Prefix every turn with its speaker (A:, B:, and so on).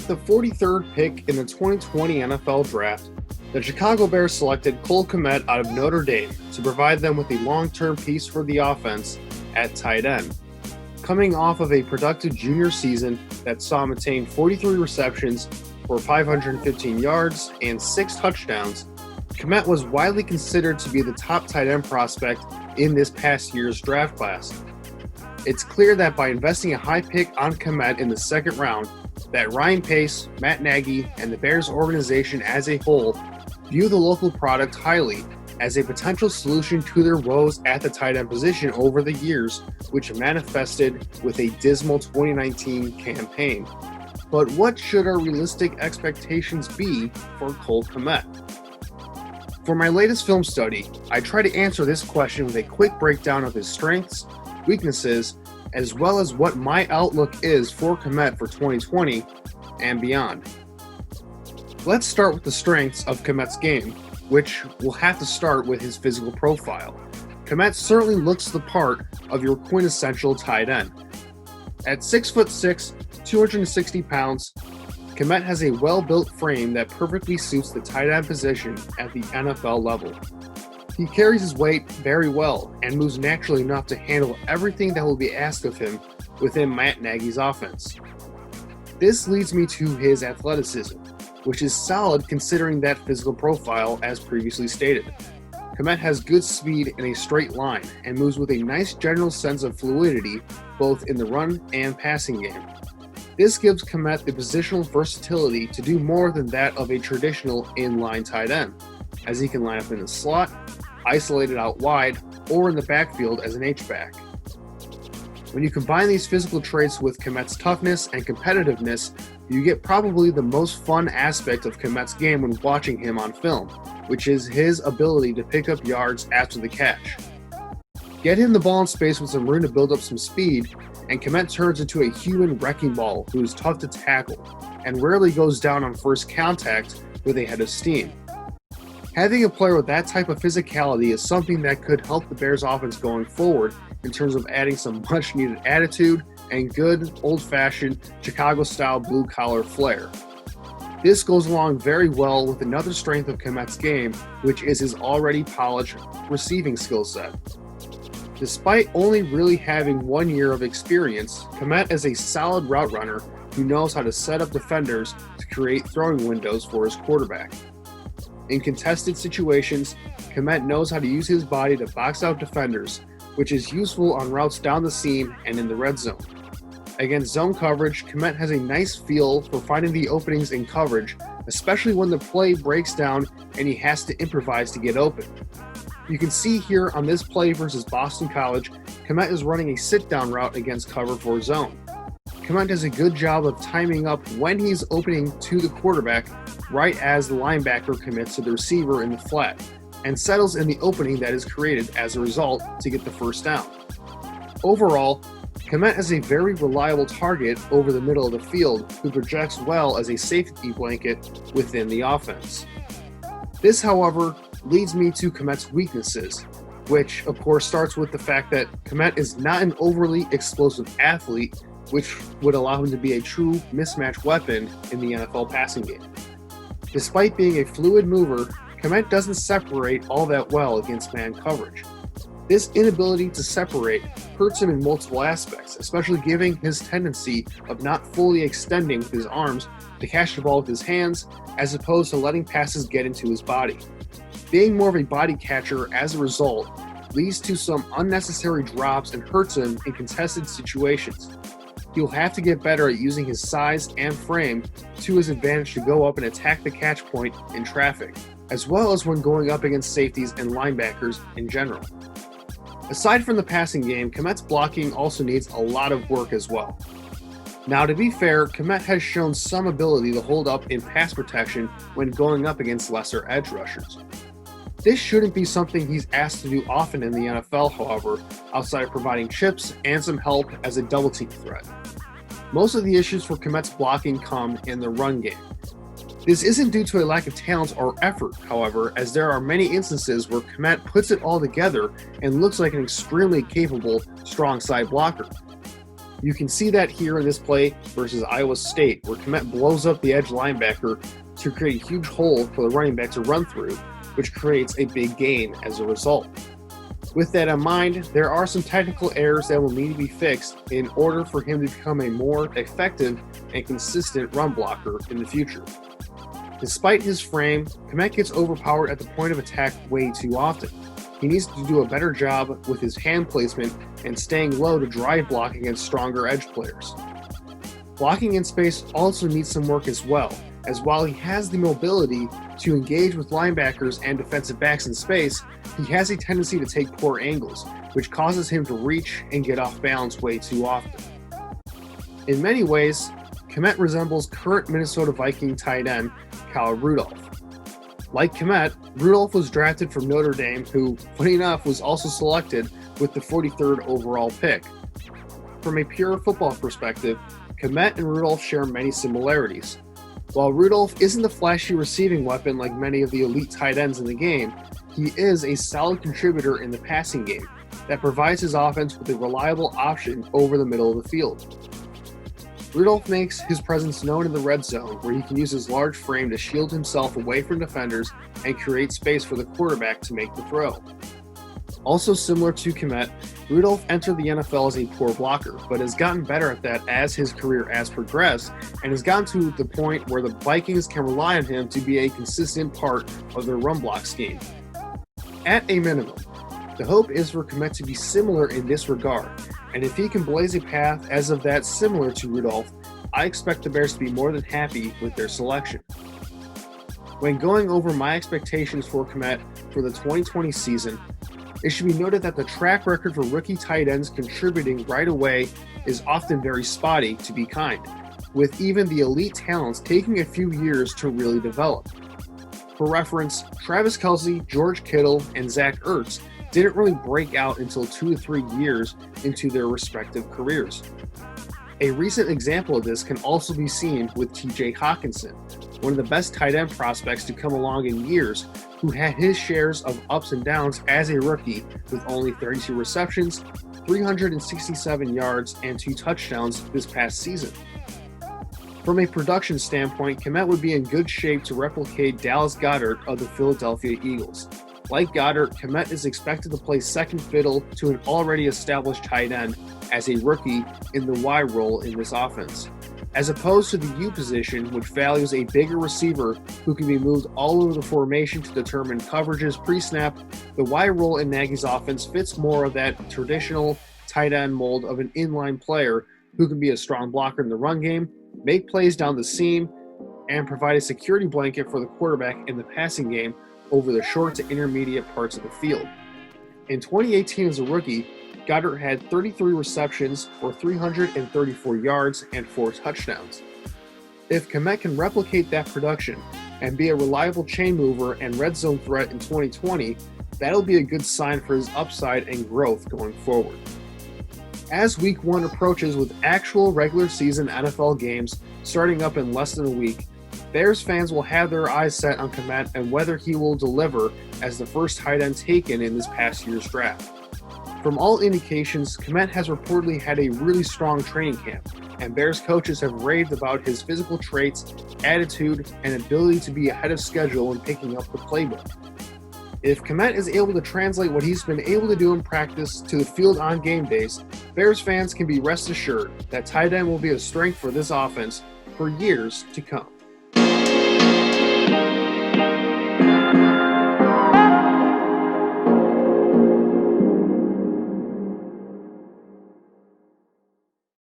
A: With the 43rd pick in the 2020 NFL Draft, the Chicago Bears selected Cole Kmet out of Notre Dame to provide them with a long-term piece for the offense at tight end. Coming off of a productive junior season that saw him attain 43 receptions for 515 yards and 6 touchdowns, Kmet was widely considered to be the top tight end prospect in this past year's draft class. It's clear that by investing a high pick on Kmet in the second round, that Ryan Pace, Matt Nagy, and the Bears organization as a whole view the local product highly as a potential solution to their woes at the tight end position over the years, which manifested with a dismal 2019 campaign. But what should our realistic expectations be for Cole Kmet? For my latest film study, I try to answer this question with a quick breakdown of his strengths, weaknesses, as well as what my outlook is for Kmet for 2020 and beyond. Let's start with the strengths of Kmet's game, which will have to start with his physical profile. Kmet certainly looks the part of your quintessential tight end. At 6'6", 260 pounds, Kmet has a well-built frame that perfectly suits the tight end position at the NFL level. He carries his weight very well and moves naturally enough to handle everything that will be asked of him within Matt Nagy's offense. This leads me to his athleticism, which is solid considering that physical profile as previously stated. Kmet has good speed in a straight line and moves with a nice general sense of fluidity both in the run and passing game. This gives Kmet the positional versatility to do more than that of a traditional inline tight end, as he can line up in the slot, isolated out wide, or in the backfield as an H-back. When you combine these physical traits with Kmet's toughness and competitiveness, you get probably the most fun aspect of Kmet's game when watching him on film, which is his ability to pick up yards after the catch. Get him the ball in space with some room to build up some speed, and Kmet turns into a human wrecking ball who is tough to tackle, and rarely goes down on first contact with a head of steam. Having a player with that type of physicality is something that could help the Bears offense going forward in terms of adding some much-needed attitude and good, old-fashioned, Chicago-style blue-collar flair. This goes along very well with another strength of Kmet's game, which is his already polished receiving skill set. Despite only really having 1 year of experience, Kmet is a solid route runner who knows how to set up defenders to create throwing windows for his quarterback. In contested situations, Kmet knows how to use his body to box out defenders, which is useful on routes down the seam and in the red zone. Against zone coverage, Kmet has a nice feel for finding the openings in coverage, especially when the play breaks down and he has to improvise to get open. You can see here on this play versus Boston College, Kmet is running a sit-down route against cover 4 zone. Kmet does a good job of timing up when he's opening to the quarterback right as the linebacker commits to the receiver in the flat, and settles in the opening that is created as a result to get the first down. Overall, Kmet is a very reliable target over the middle of the field who projects well as a safety blanket within the offense. This, however, leads me to Kmet's weaknesses, which of course starts with the fact that Kmet is not an overly explosive athlete, which would allow him to be a true mismatch weapon in the NFL passing game. Despite being a fluid mover, Kmet doesn't separate all that well against man coverage. This inability to separate hurts him in multiple aspects, especially given his tendency of not fully extending with his arms to catch the ball with his hands, as opposed to letting passes get into his body. Being more of a body catcher as a result leads to some unnecessary drops and hurts him in contested situations. He'll have to get better at using his size and frame to his advantage to go up and attack the catch point in traffic, as well as when going up against safeties and linebackers in general. Aside from the passing game, Kmet's blocking also needs a lot of work as well. Now, to be fair, Kmet has shown some ability to hold up in pass protection when going up against lesser edge rushers. This shouldn't be something he's asked to do often in the NFL, however, outside of providing chips and some help as a double team threat. Most of the issues for Kmet's blocking come in the run game. This isn't due to a lack of talent or effort, however, as there are many instances where Kmet puts it all together and looks like an extremely capable strong side blocker. You can see that here in this play versus Iowa State, where Kmet blows up the edge linebacker to create a huge hole for the running back to run through, which creates a big gain as a result. With that in mind, there are some technical errors that will need to be fixed in order for him to become a more effective and consistent run blocker in the future. Despite his frame, Kmet gets overpowered at the point of attack way too often. He needs to do a better job with his hand placement and staying low to drive block against stronger edge players. Blocking in space also needs some work as well, as while he has the mobility to engage with linebackers and defensive backs in space, he has a tendency to take poor angles, which causes him to reach and get off balance way too often. In many ways, Kmet resembles current Minnesota Viking tight end Kyle Rudolph. Like Kmet, Rudolph was drafted from Notre Dame, who, funny enough, was also selected with the 43rd overall pick. From a pure football perspective, Kmet and Rudolph share many similarities. While Rudolph isn't the flashy receiving weapon like many of the elite tight ends in the game, he is a solid contributor in the passing game that provides his offense with a reliable option over the middle of the field. Rudolph makes his presence known in the red zone, where he can use his large frame to shield himself away from defenders and create space for the quarterback to make the throw. Also similar to Kmet, Rudolph entered the NFL as a poor blocker, but has gotten better at that as his career has progressed, and has gotten to the point where the Vikings can rely on him to be a consistent part of their run block scheme. At a minimum, the hope is for Kmet to be similar in this regard, and if he can blaze a path as of that similar to Rudolph, I expect the Bears to be more than happy with their selection. When going over my expectations for Kmet for the 2020 season, it should be noted that the track record for rookie tight ends contributing right away is often very spotty, to be kind, with even the elite talents taking a few years to really develop. For reference, Travis Kelce, George Kittle, and Zach Ertz didn't really break out until 2 to 3 years into their respective careers. A recent example of this can also be seen with TJ Hawkinson, one of the best tight end prospects to come along in years, who had his shares of ups and downs as a rookie with only 32 receptions, 367 yards, and 2 touchdowns this past season. From a production standpoint, Kmet would be in good shape to replicate Dallas Goedert of the Philadelphia Eagles. Like Goddard, Kmet is expected to play second fiddle to an already established tight end as a rookie in the Y role in this offense, as opposed to the U position, which values a bigger receiver who can be moved all over the formation to determine coverages pre-snap. The Y role in Nagy's offense fits more of that traditional tight end mold of an inline player who can be a strong blocker in the run game, make plays down the seam, and provide a security blanket for the quarterback in the passing game over the short to intermediate parts of the field. In 2018 as a rookie, Goddard had 33 receptions for 334 yards and 4 touchdowns. If Kmet can replicate that production and be a reliable chain mover and red zone threat in 2020, that'll be a good sign for his upside and growth going forward. As Week 1 approaches with actual regular season NFL games starting up in less than a week, Bears fans will have their eyes set on Kmet and whether he will deliver as the first tight end taken in this past year's draft. From all indications, Kmet has reportedly had a really strong training camp, and Bears coaches have raved about his physical traits, attitude, and ability to be ahead of schedule when picking up the playbook. If Kmet is able to translate what he's been able to do in practice to the field on game days, Bears fans can be rest assured that tight end will be a strength for this offense for years to come.